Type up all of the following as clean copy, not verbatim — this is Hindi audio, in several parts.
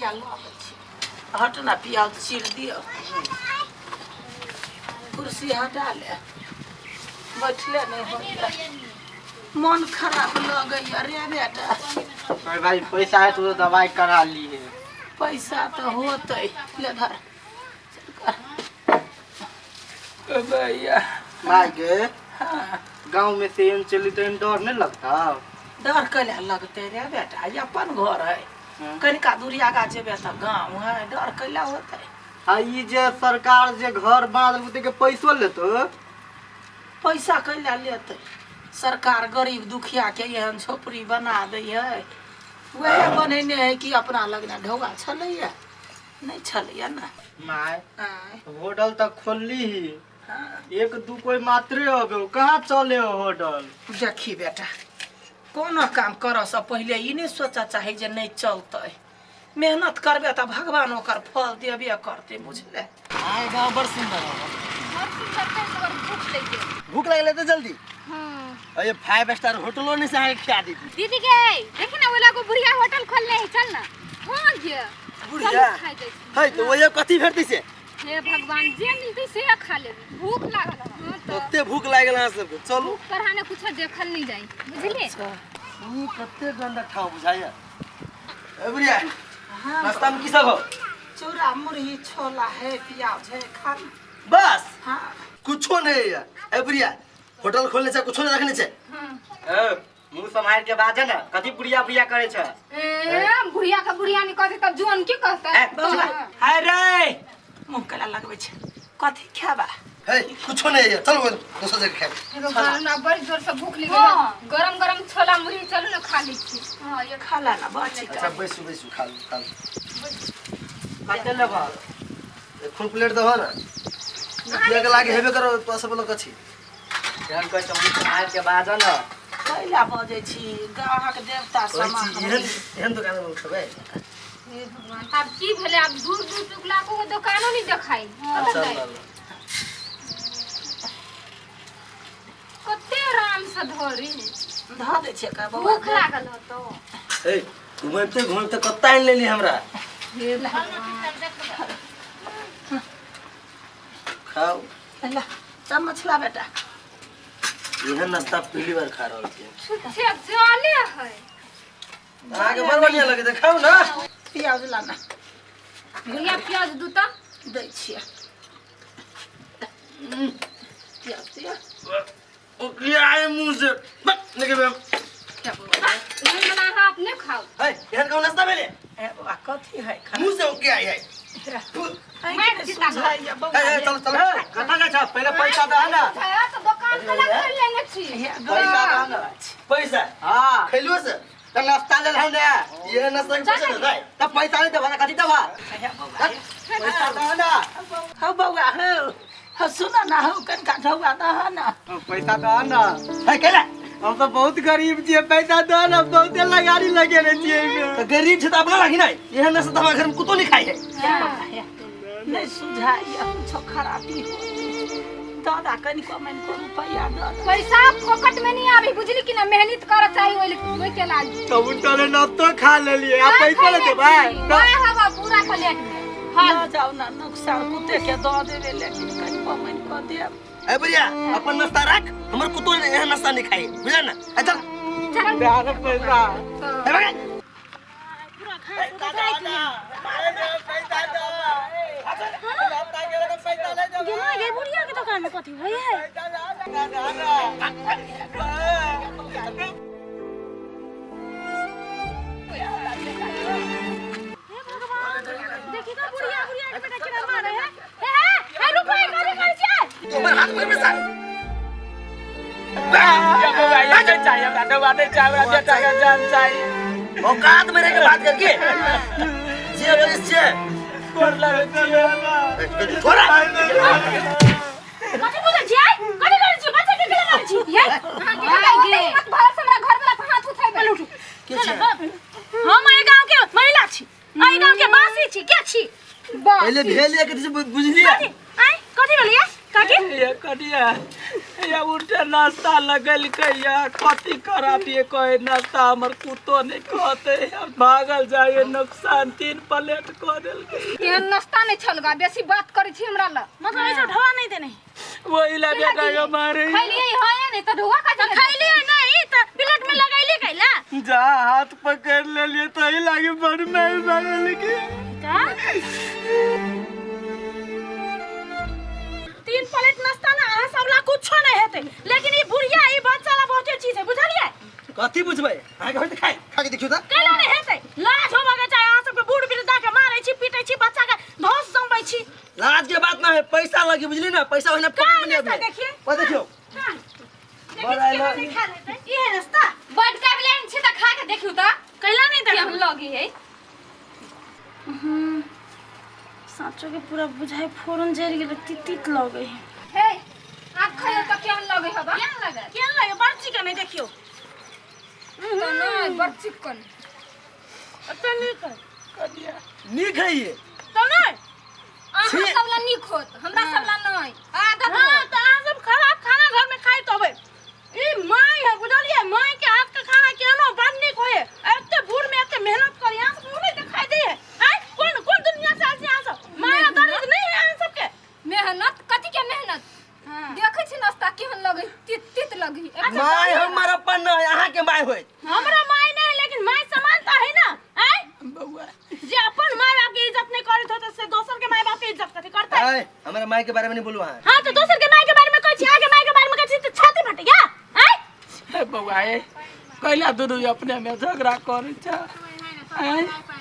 या लो हट ना प्याज चीर दियो कुर्सी हटा ले बैठले नहीं हो मन खराब लगे रे बेटा भाई पैसा है तो दवाई करा ली है। पैसा तो होते ले धर भैया माय गे हाँ गांव में से इन चली तो इन डर नहीं लगता? डर कले लगते रे बेटा ये अपन घर है कनिका दूरी आगा जेबे तो गाँव है डर कले होते आ ई जे सरकार जे घर बांध के पैसो लेतो पैसा कैला लेते सरकार गरीब दुखिया के एहन झोपड़ी बना दै है वह बनेने है कि अपना लगना ढोगा छलैया नहीं छलैया ना माय आय, होटल तक खोलली ही हाँ। एक दू कोई मात्रे हो गए कहाँ चले हो होटल? देखी बेटा कोनो काम कर से पहले ई नहीं सोचा चाहे जे नहीं चलते मेहनत करबे तो भगवान ओकर फल देबे करते बुझले आए गाँव बड़ सुंदर हो भूख लगले तो जल्दी और ये 5 स्टार होटलों ने से आके खिला दी दीदी के देखी ना वाला को बुढ़िया होटल खोलले है चल ना हां जे बुढ़िया है तो वो ये कथी भेटती से हे भगवान जे मिलती से खा ले भूख लागल हां तो कते भूख लागल है सबके चलो करहाने कुछ देखल नहीं जाई बुझली ई कते गंदा ठाव बुझाया ए बुढ़िया हाँ नाश्ता में की सब हो? चूड़ा मुरही छोला है प्याज है खा बस हाँ कुछो नहीं है। ए बुढ़िया होटल खोलने से कुछो नहीं रखने से हां मुंह संभाल के बाजे ना कथी बुढ़िया बुढ़िया करे छ ए बुढ़िया का बुढ़िया नहीं कहते तब जोन की कहता है बउआ हाय रे मुंह कला लगबै छै कथी खाबा है कुछो नहीं है चलो दूसरा जगह खाए भगवान ना बड़ी जोर से भूख लगी गरम गरम छोला मुरही चलो ना खा ली छी हां ये खाला ना बाची अच्छा बैसु बैसु खा लो काटे लेबा एक फुल प्लेट दहो ना मुखिया के लागे हेबे करो तो सब लोग अछि ध्यान कर सब संभाल के बाजे ना कैला बजै छी गाहक देवता समान एहन दुकान में खबे हे भगवान अब की भेले अब दूर दूर टुकला को दुकानो नहीं देखाई अच्छा कते आराम से धरी ध दे छै का बउआ भूख लागल हो तो ए घुमते कत्ता आन लेली हमरा हे भगवान खाओ ला चम्मच ला बेटा यह नाश्ता पहली बार खा रहल छी छुच्छे जाले है आगे बड़ बढ़िया लगे त खाओ ना प्याज ला ना भैया प्याज दूता दै छियै प्याज दिया ओ क्या है मुंह से बक लगे बे क्या बउआ नहीं बना है अपने खाओ है यहन का नाश्ता भेले ए बउआ कथी है खा मुंह से ओ क्या है मैं सुझाइया बउआ चल चल कथा का छ पहले पैसा दे ना खाया तो दुकान पे लग लेंगे छी पैसा दे ना पैसा हां खेलुओ से त नाश्ता ले हम ने ये नाश्ता के पैसा दे त पैसा नहीं देबा कथि देबा पैसा दे ना हो बउआ हो सुन ना हो कनका ढौआ दह ना पैसा दे ना है केला हम तो बहुत गरीब छिए पैसा दे ना बहुत लगाड़ी लगे रे छिए तो गरीब छ त अपना लागी नहीं ये नाश्ता हमारे घर में कुतो नहीं खाई है नहीं सुझाइया कुछ खराबी हो दादा कनी को मन को रुपया दे पैसा फोकट में नहीं आवी बुझली कि ना मेहनत कर चाहिए ओइ के लाग तब उनटले न तो खा ले लिए आ पैसा ले देबा काय हवा पूरा प्लेट में हां जाओ ना नुकसान कुत्ते के दे देबे लेकिन कनी को मन को दे ए भैया अपन नाश्ता रख हमर कुतो यहां नाश्ता नहीं खाई बुझा ना चल चल बेहार पैसा ए बगे पूरा खा पैसा दो ये बुढ़िया के दुकान में कथी होई है देखी तो बुढ़िया बुढ़िया के बेटा केना मारे है ए रुपए करे कर छे तुम्हारे हाथ में पैसा औकात में रह के बात करके जे बोले से थोड़ा कथी बोले छी कथी करे छी बच्चा के केना मारे छी ये मत भाई से हमरा घर वाला हाथ उठाई बोल उठू के छै हम ए गांव के महिला छी ए गांव के बासी छी के छी पहले भेल के बुझलिए आई कथी बोलिए काकी ये कनिया ये उल्टे नाश्ता लगल कहिया कथी खराब ये कहे नाश्ता हमर कुत्तो नहीं कहते भागल जाए नुकसान 3 प्लेट कह देल ये नाश्ता नहीं छलगा बेसी बात करी छी हमरा ल मतलब ऐसा ढवा नहीं देने वही ला बेटा के मारे खाइलिए है नहीं तो ढवा का खाइलिए नहीं तो प्लेट में लगाइले कैला जा हाथ पकड़ ले लिए तो ही लागे बड़ में मारल के का 3 प्लेट नाश्ता ना अहाँ सबला कुछो नहीं हेते लेकिन ई बुढ़िया ई बच्चा ला बहुते चीज है बुझलिए कथी बुझबै आगे होते खाइ खा के देखियो त कैला नहीं हेते लाज होबा के चाहे अहाँ सबके बूढ़ वृद्धा के मारै छी पीटै छी बच्चा के धोस जमबै छी लाज के बात ना है पैसा लगी बुझली ना पैसा होइना पॉकेट में नाश्ता नहीं देखिए ओ देखियो बड़ा ये नाश्ता बड का ब्लेन छी त खा के देखियो त कैला नहीं देख हम लगी है साचो के पूरा बुझाई फोरन जर गेल तित लगे हे आख खायो त केन लगे हबा केन लगे बड़ चिकन है देखियो तो नहीं बड़ चिकन अते नहीं कर कनिया नी खाइए तो नहीं अहाँ सबला निक होत हमरा सबला नहीं आदत हां त अहाँ सब खराब खाना घर में खाई तबे ई माई है बुझलिए माई के हाथ का खाना केनो बड़ निक होए एते बूढ़ में एते मेहनत करी अहाँ सब नहीं दिखाई दे है कौन कौन दुनिया से आसी अहाँ सब माया दर्द नहीं है अहाँ सबके मेहनत कथि के मेहनत देखै छी नाश्ता केहन लगे तित लगी माय हमर अपन न अहाँ के माय होय हमरा माई नहीं लेकिन माई समानता है ना बउआ जे अपन माय बाप के इज्जत नहीं करत होत से दोसर के माय बाप के इज्जत कथि करतै आय हमरा माय के बारे में नहीं बोलू अहाँ हां तो दोसर के माय के बारे में कहै छी आगे माय के बारे में कहै छी त छाती फट गया हे बउआ ए कैला दुनु अपने में झगड़ा करे छ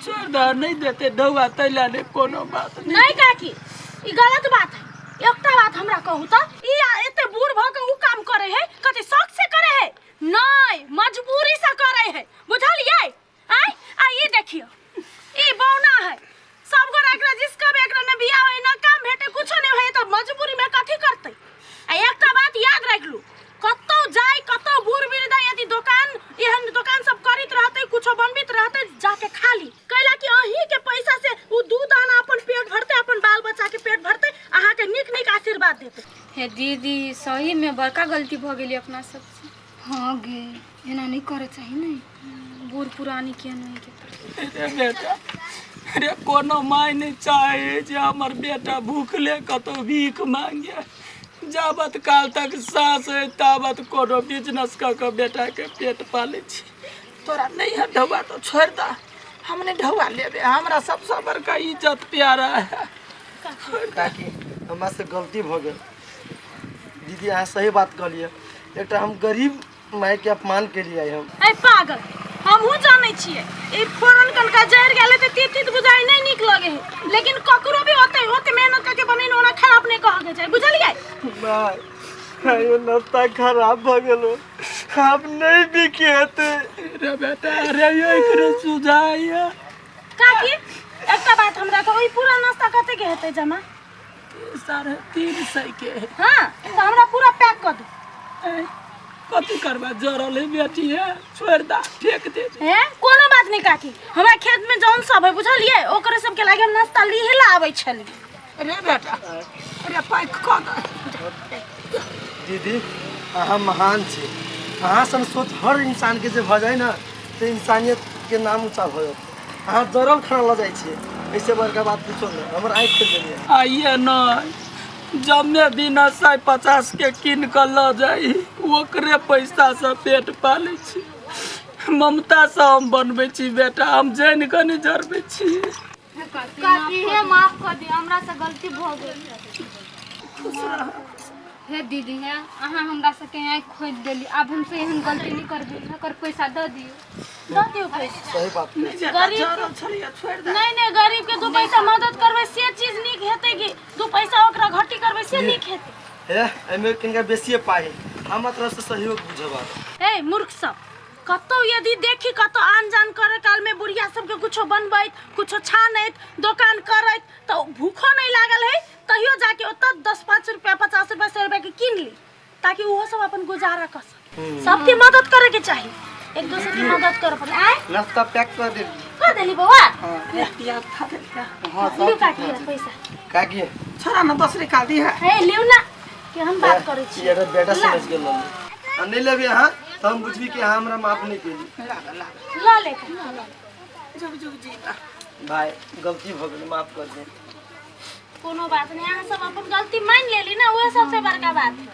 छोड़ द नहीं देते ढौआ तैला ने कोनो बात नहीं काकी ई गलत बात है एकटा बात हमरा कहू त ई एते बूढ़ भ के उ काम करे है कते शौक से करे है नहीं मजबूरी से करे है बुझलिए आ ये देखियो ई बौना है सब घर एकरा जिसका भी एकरा ने बियाह होई ना काम भेटे कुछो नहीं होई त मजबूरी में कथि करतै आ एकटा बात याद राख लू कतो जाय कतो बूढ़ वृद्धा यदि दुकान एहन दुकान सब करित रहते कुछो बनबित रहते जाके खाली कैला कि अही के पैसा से उ दूध आना अपन पेट भरते अपन बाल बच्चा के पेट भरते अहाँ के निक निक आशीर्वाद देते हे दीदी सही में बड़का गलती भ गेली अपना सबसे हाँ गे एना नहीं करे चाहिए नहीं बूढ़ पुरानी के नहीं के अरे बेटा अरे कोनो माय नहीं चाहे जे हमर बेटा भूखले कतो भीख मांगे जाबत काल तक सास है ताबत कोनो बिजनेस क बेटा के पेट पाले छी तोरा नहीं है ढौआ तो छोड़ दा हमने ढौआ लेबे हमरा सबसे बड़का इज्जत प्यारा है काकी हमरा से गलती भ गेल दीदी अहाँ सही बात कहलिए एकटा हम गरीब माय के अपमान के लिए हम ए पागल हमहू जानै छियै ई फोरन कनका जर गेले त तित बुझाई नहीं निक लगे है लेकिन ककरो भी होते मेहनत करके बनेन ओना खराब नहीं कह के जाय बुझलिए माय आयो नाश्ता खराब भ गेलो आप नहीं बिकेते रे बेटा रे एकरे सुझाइया काकी एकटा बात हमरा के ओई पूरा नाश्ता कते के हेतै जमा 350 के हां तो हमरा पूरा पैक कर दो कथी करबा जरल है बेटी है छोड़ दा फेंक दे हैं कोनो बात नहीं काकी हमरा खेत में जौन सब है बुझलिए ओकरे सब के लागे हम नाश्ता लिहेला आबै छली रे बेटा अरे पैक कर दे दीदी अहाँ महान छी अहाँ सन सोच हर इंसान के जे भ जाए ना तो इंसानियत के नाम ऊंचा हो अहाँ जरूर खाना ल जाए छी ऐसे बड़का बात पूछो ना हमर आँख खोल देलिए आइए न जमे बिना 50 के किन कर ल जाई ओकरे पैसा से पेट पाले छी ममता से हम बनबे छी बेटा हम जान के नहीं जरबे छी काकी हे माफ कर दी हमरा से गलती भ गेल हे दीदी है अहाँ हमरा से के आँख खोज देली अब हमसे एहन गलती नहीं करबे एकर पैसा द दियो पैसा सही बात गरीब छलिया छोड़ दे नहीं गरीब के 2 पैसा मदद करबे से चीज निक हेतै कि 2 पैसा ओकरा घटी करबे से निक हेतै हे एमे किनका बेसी पाए हम तरफ से सहयोग बुझबा ए मूर्ख सब कतो यदि देखी कतो आन जान करे काल में बुढ़िया सब के कुछो बनबैत कुछो छानैत दुकान करैत तो भूखो नहीं लागल है कहियो जाके ओत 10-5 रुपया 50 रुपया 100 रुपया के किन ली ताकि वो सब अपन गुजारा कर सके सबकी मदद करे के चाहिए एक दूसरे की मदद कर पर आए नाश्ता पैक कर दे कर देली बउआ हां पिया खा दे हां लियो काकी पैसा काकी छोरा न 10 निकाल दी है ए लियो ना केहन बात करै छी ये बेटा समझ के लो आ नहीं लेबे हां तो हम बुझबी कि हां हमरा माफ नहीं केली लागा ल ले के जुग जुग जी बा। भाई गलती भ गेल माफ कर दे कोनो बात नहीं, अहाँ सब अपन गलती मान लेली ना, वह सबसे बड़का बात है।